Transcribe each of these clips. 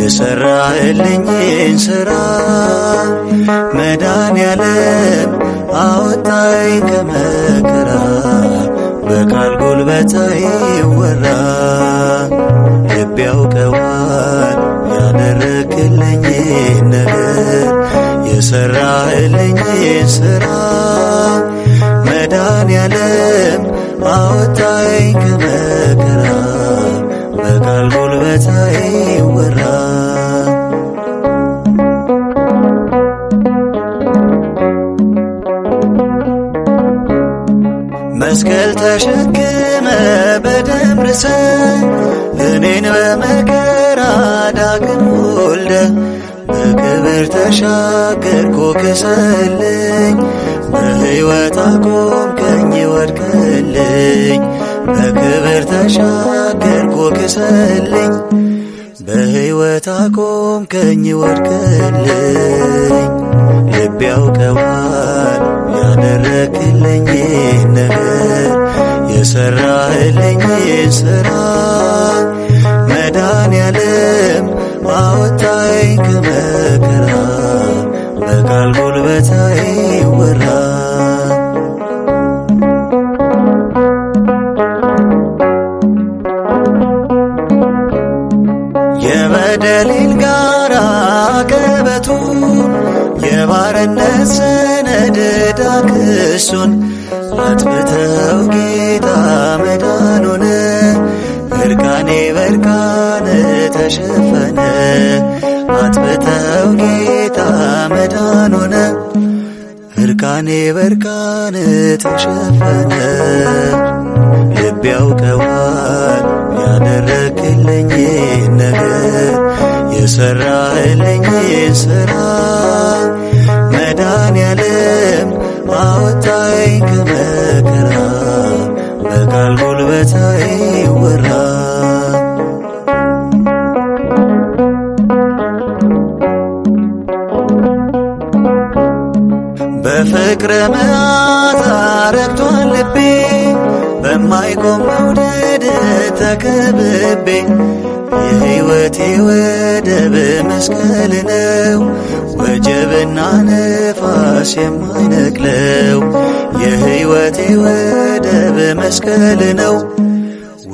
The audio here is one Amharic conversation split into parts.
የሰራህልኝን ሥራ መድኃኔዓለም አወጣኝ ከመከራ በቃል ጉልበት አይወራ ልብ ያውቀዋል ያደረግልኝን ነገር የሰራህልኝን ሥራ መድኃኔዓለም አወጣኝ ከመከራ በቃል ጉልበት አይወራ መስቀል ተሸክመ በደም ርሰ እኔን በመከራ ዳግም ወልደ በክብር ተሻገርኩ ክሰልኝ በሕይወት አቆምከኝ ወድቀልኝ በክብር ተሻገርኩ ክሰልኝ በሕይወት አቆምከኝ ወድቀልኝ ልብ ያውቀዋል ያደረግልኝን ነገር የሰራህልኝን ሥራ መድኃኔዓለም አወጣኝ ከመከራ በቃል ጉልበት አይወራ የበደሌን ጋራ ቀበቱ የባርነት ሰነድ ዕዳ ክሱን አጥፍተው ጌታ መዳን ሆነ እርቃኔ በርቃን ተሸፈነ አጥፍተው ጌታ መዳን ሆነ እርቃኔ በርቃን ተሸፈነ ልብ ያውቀዋል ያደረግልኝን ነገር የሰራህልኝን ሥራ መድኃኔዓለም አወጣኝ ከመከራ በቃል ጉልበት አይወራ በፍቅረ መዓዛ ረክቷል ልቤ በማይቆም መውደድ ተከብቤ የሕይወቴ ወደብ መስቀል ነው ወጀብና ነፋስ የማይነቅለው የሕይወቴ ወደብ መስቀል ነው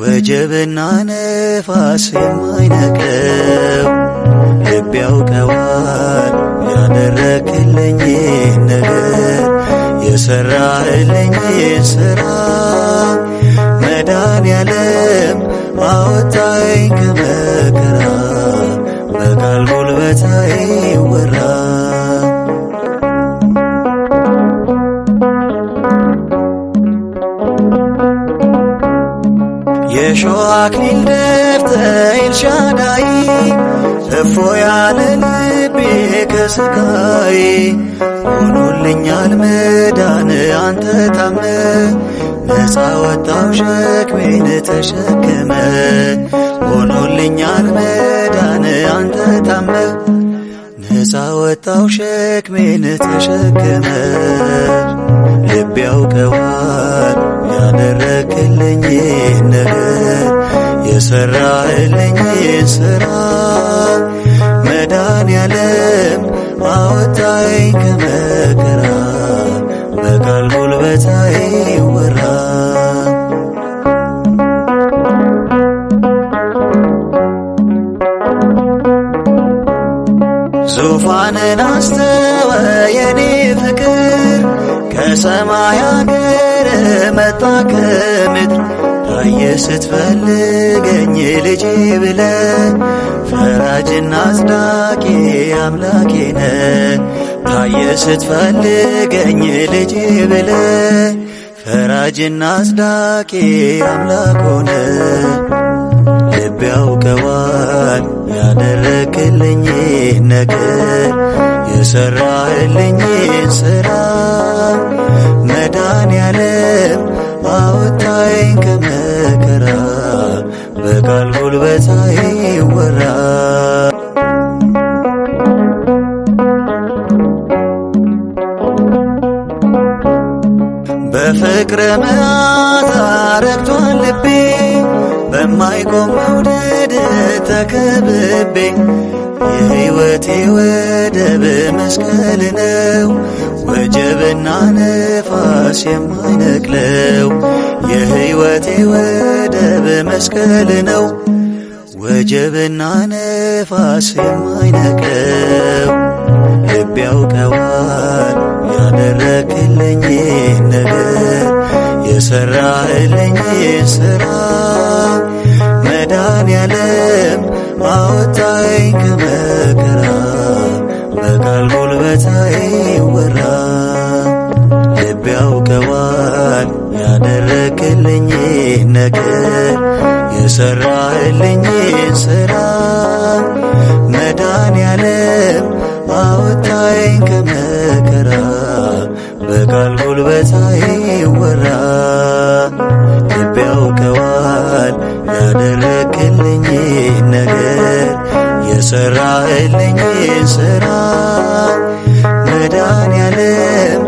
ወጀብና ነፋስ የማይነቅለው ልብ ያውቀዋል ያደረግልኝን ነገር የሰራህልኝን ሥራ መድኃኔዓለም አወጣኝ ከመከራ በቃል ጉልበት አይወራ የሾህ አክሊል ደፍተህ ኤልሻዳይ እፎ ያለ ልቤ ከስቃይ ሆኖልኛል መዳን አንተ ታምነ ነፃ ወጣው ሸክሜን ተሸክመ ሆኖልኛል መዳን አንተ ታምነ ነፃ ወጣው ሸክሜን ተሸክመ ልብ ያውቀዋል ያደረግልኝን ነገር የሰራህልኝን ሥራ መድኃኔዓለም አወጣኝ ከመከራ በቃል ጉልበት አይወራ ዙፋንን አስተወ የኔ ፍቅር ከሰማይ አገር መጣ ከምድር ታየ ስትፈልገኝ ልጄ ብለ ፈራጅና አጽዳቂ አምላኬ ነ ታየ ስትፈልገኝ ልጄ ብለ ፈራጅና አጽዳቂ አምላክ ሆነ ልብ ያውቀዋል ያደረግልኝን ነገር የሰራህልኝን ሥራ መድኃኔዓለም አወጣኝ ከመከራ በቃል ጉልበት አይወራ በፍቅረ መዓዛ ረክቷል ልቤ በማይቆም መውደድ በምድር ተከብቤ የሕይወቴ ወደብ መስቀል ነው። ወጀብና ነፋስ የማይነቅለው የሕይወቴ ወደብ መስቀል ነው። ወጀብና ነፋስ የማይነቅለው ልብ ያውቀዋል ያደረክልኝን ነገር የሠራህልኝን ሥራ መድኃኔዓለም አወጣኝ ከመከራ በቃል ጉልበት አይወራ። ልብ ያውቀዋል ያደረክልኝን ነገር የሠራህልኝን ሥራ መድኃኔዓለም አወጣኝ ከመከራ በቃል ጉልበት አይወራ። ልብ ያውቀዋል ያደረክልኝን ነገር የሠራህልኝን ሥራ መድኃኔዓለም